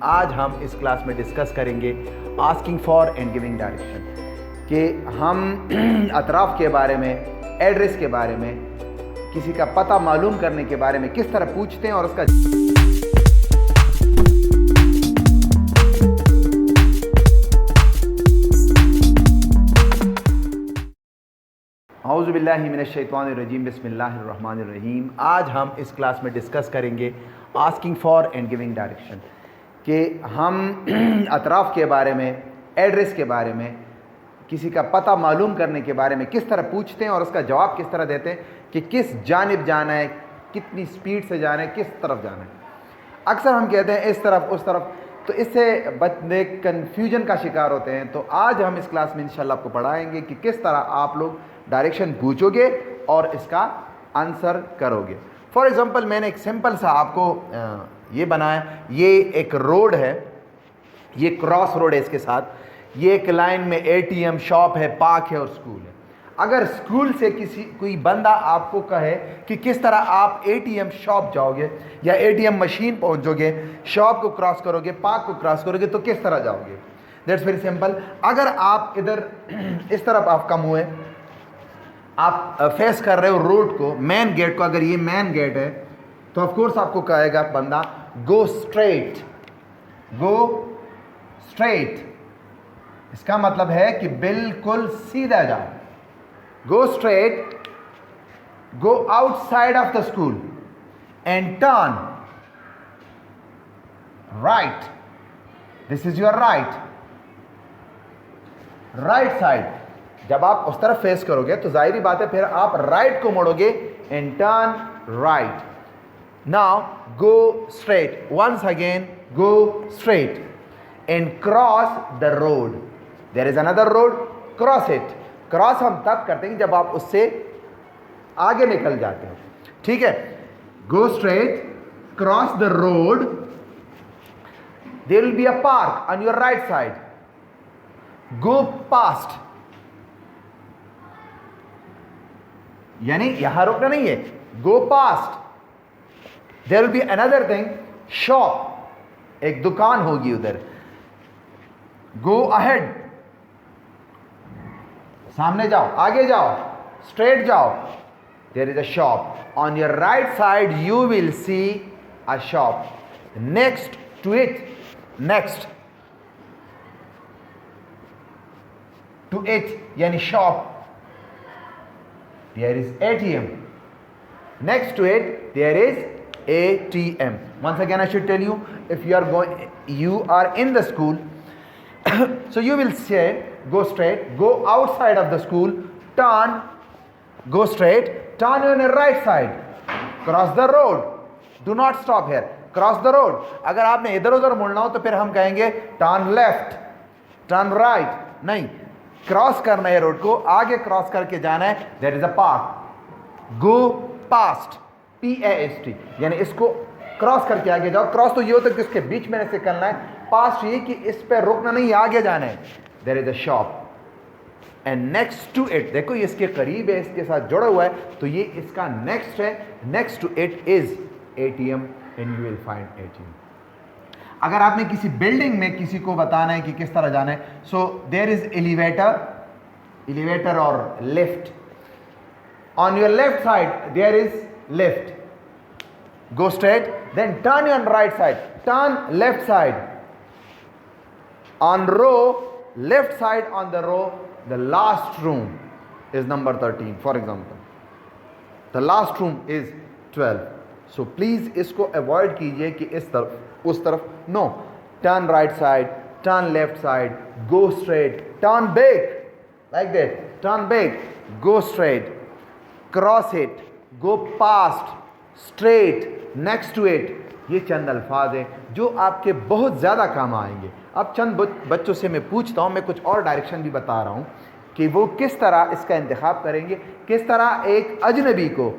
आज हम इस क्लास में डिस्कस करेंगे asking for and giving direction, कि हम अतराफ़ के बारे में, एड्रेस के बारे में, किसी का पता मालूम करने के बारे में किस तरह पूछते हैं और उसका औज़ु बिल्लाहि मिनश्शैतानिर्रजीम बिस्मिल्लाहिर्रहमानिर्रहीम। आज हम इस क्लास में डिस्कस करेंगे asking for and giving direction, कि हम अतराफ़ के बारे में, एड्रेस के बारे में, किसी का पता मालूम करने के बारे में किस तरह पूछते हैं और उसका जवाब किस तरह देते हैं कि किस जानिब जाना है, कितनी स्पीड से जाना है, किस तरफ जाना है। अक्सर हम कहते हैं इस तरफ उस तरफ, तो इससे बंदे कन्फ्यूजन का शिकार होते हैं। तो आज हम इस क्लास में इंशाल्लाह आपको पढ़ाएंगे कि किस तरह आप लोग डायरेक्शन पूछोगे और इसका आंसर करोगे। फॉर एग्ज़ाम्पल मैंने एक सिंपल सा आपको ये बनाया, ये एक रोड है, ये क्रॉस रोड है, इसके साथ ये एक लाइन में एटीएम, शॉप है, पार्क है और स्कूल है। अगर स्कूल से कोई बंदा आपको कहे कि किस तरह आप एटीएम शॉप जाओगे या एटीएम मशीन पहुंचोगे, शॉप को क्रॉस करोगे, पार्क को क्रॉस करोगे, तो किस तरह जाओगे? That's very simple. अगर आप इधर इस तरफ आपका मुँह है, आप फेस कर रहे हो रोड को, मेन गेट को, अगर ये मेन गेट है तो ऑफ कोर्स आपको कहेगा बंदा गो स्ट्रेट, गो स्ट्रेट। इसका मतलब है कि बिल्कुल सीधा जाओ। Go straight, go outside of the school and turn right. This is your right, right side. जब आप उस तरफ फेस करोगे तो जाहिर बात है फिर आप राइट को मोड़ोगे and turn right. Now go straight, once again go straight and cross the road. There is another road, cross it. Cross हम तब करते हैं जब आप उससे आगे निकल जाते हो, ठीक है? Go straight, cross the road, there will be a park on your right side. Go past, यानी यहां रुकना नहीं है, go past. There will be another thing, shop, एक दुकान होगी उधर। गो अहेड, सामने जाओ, आगे जाओ, स्ट्रेट जाओ। There is a shop on your right side, you will see a shop. Next to it, next to it यानी shop, there is ATM. Next to it there is ATM. Once again I should tell you, if you are in the school so you will say go straight, go outside of the school, turn, go straight, turn on your right side, cross the road, do not stop here, cross the road. अगर आपने इधर उधर मुड़ना हो तो फिर हम कहेंगे turn left, turn right, नहीं, क्रॉस करना है रोड को, आगे क्रॉस करके जाना है। There is a park, go past, PAST, यानी इसको क्रॉस करके आगे जाओ। क्रॉस तो ये होता है कि इसके बीच में से करना है, पास्ट ये कि इस पे रुकना नहीं, आगे जाना है। There is a shop and next to it, देखो ये इसके करीब है, इसके साथ जुड़ा हुआ है, तो ये इसका नेक्स्ट है। Next to it is ATM and you will find ATM। अगर आपने किसी बिल्डिंग में किसी को बताना है कि किस तरह जाना है, सो देयर इज एलिवेटर और lift. On your left side there is lift, go straight, then turn on right side, turn left side. On row, left side on the row, the last room is number 13 for example, the last room is 12। So please इसको avoid कीजिए कि इस तरफ उस तरफ, no, turn right side, turn left side, go straight, turn back like that, turn back, go straight, cross it, go past, straight, next to it. ये चंद अल्फाज हैं जो आपके बहुत ज़्यादा काम आएंगे। अब चंद बच्चों से मैं पूछता हूँ, मैं कुछ और डायरेक्शन भी बता रहा हूँ कि वो किस तरह इसका इंतखाब करेंगे, किस तरह एक अजनबी को,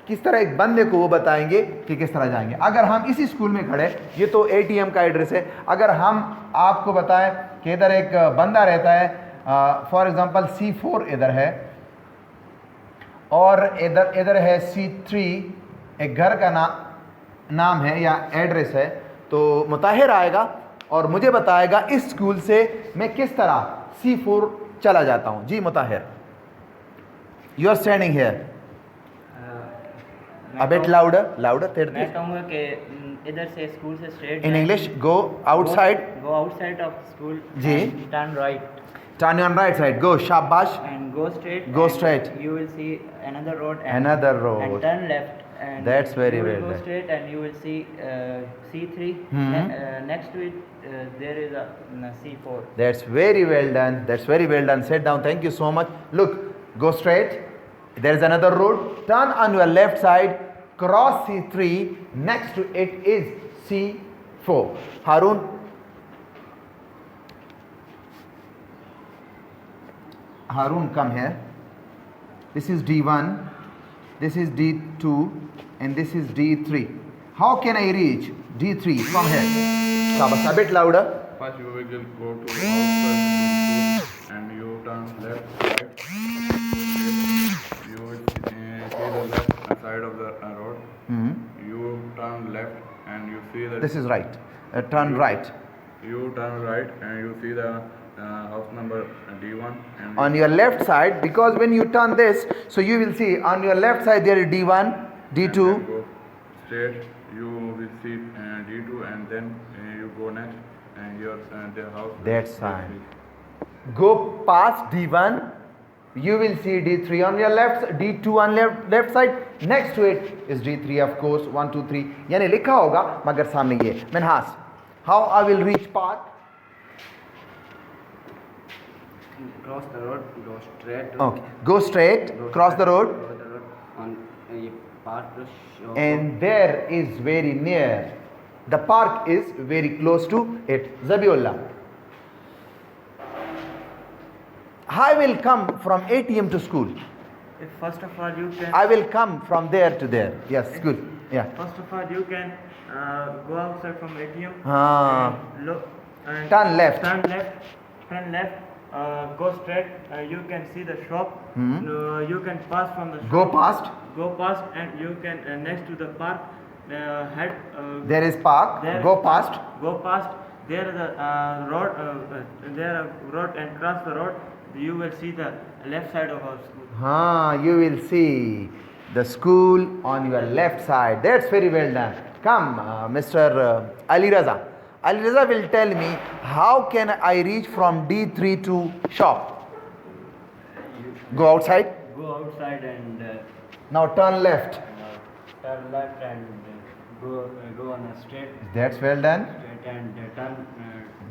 किस तरह एक बंदे को वो बताएंगे कि किस तरह जाएंगे। अगर हम इसी स्कूल में खड़े, ये तो ATM का एड्रेस है, अगर हम आपको बताएं कि इधर एक बंदा रहता है, फॉर एग्जांपल C4 इधर है और इधर है C3, एक घर का नाम है या एड्रेस है, तो मुताहिर आएगा और मुझे बताएगा इस स्कूल से मैं किस तरह C4 चला जाता हूँ। जी Mutahir, you are standing here, a bit louder, तेरे मैं कहूँगा कि इधर से स्कूल से straight in English, go outside, go outside of school जी, and turn right turn on right side, go, shabash, and go straight, go and straight, you will see another road and road, turn left, and That's very you will well go done. straight and you will see C3. Next to it there is a C4. That's very well done, that's very well done. Sit down, thank you so much. Look, go straight, there is another road, turn on your left side, cross C3, next to it is C4. Harun, come here. This is D1, this is D2, and this is D3. How can I reach D3 from here? Shabash, a bit louder. First you will go to the outside and you turn left, right. You will see the left side of the road. You turn left and you see the... This is right. Turn right. You turn right and you see the house number D1. And On your left side, because when you turn this, so you will see on your left side there is D1, D2. Go straight, you will see D2 and then you go next and your the house. That's fine. Go past D1, you will see D3 on your left, D2 on left side. Next to it is D3, of course. 1, 2, 3. यानी लिखा होगा मगर सामने ये. Minhas, how I will reach park? Cross the road, go straight. Okay. Go straight, cross the road, on park to show. and there is very near. The park is very close to it. Zabiullah. I will come from ATM to school. If first of all you can. I will come from there to there. Yes, good. Yeah. First of all you can go outside from ATM. And look. And Turn left. Turn left. Turn left. Go straight. You can see the shop. You can pass from the shop. Go past. Go past, and you can next to the park. Head. There is park. There Go is past. park. Go past. There is a road. There a road, and cross the road. You will see the left side of our school. You will see the school on your left side. That's very well done. Come, Mr. Ali Raza. Ali Raza will tell me how can I reach from D3 to shop. Go outside. Go outside and Now turn left. turn left and go on a straight. That's well done. Straight and turn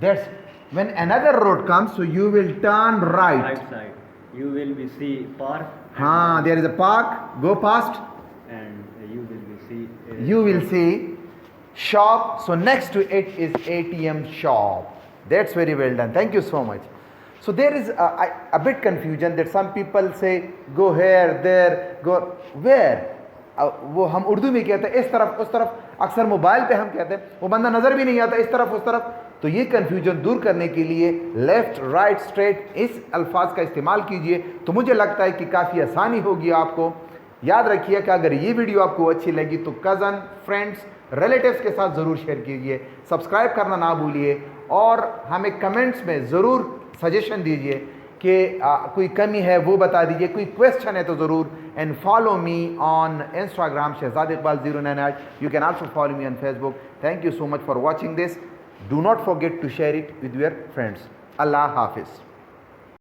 That's when another road comes, so you will turn right. right side. You will be see park. There is a park. Go past. And you will be see. You will see shop. So next to it is ATM shop. That's very well done. Thank you so much. So there is a bit confusion that some people say go here, there, go where. वो हम उर्दू में कहते हैं इस तरफ उस तरफ, अक्सर मोबाइल पे हम कहते हैं वो बंदा नज़र भी नहीं आता इस तरफ उस तरफ. तो ये कन्फ्यूजन दूर करने के लिए लेफ़्ट राइट स्ट्रेट इस अल्फाज का इस्तेमाल कीजिए, तो मुझे लगता है कि काफ़ी आसानी होगी आपको. याद रखिए कि अगर ये वीडियो आपको अच्छी लगी तो कज़न, फ्रेंड्स, रिलेटिव्स के साथ ज़रूर शेयर कीजिए. सब्सक्राइब करना ना भूलिए और हमें कमेंट्स में ज़रूर सजेशन दीजिए कि कोई कमी है वो बता दीजिए, कोई क्वेश्चन है तो ज़रूर. And follow me on Instagram Shahzad Iqbal 098. You can also follow me on Facebook. Thank you so much for watching this. Do not forget to share it with your friends. Allah Hafiz.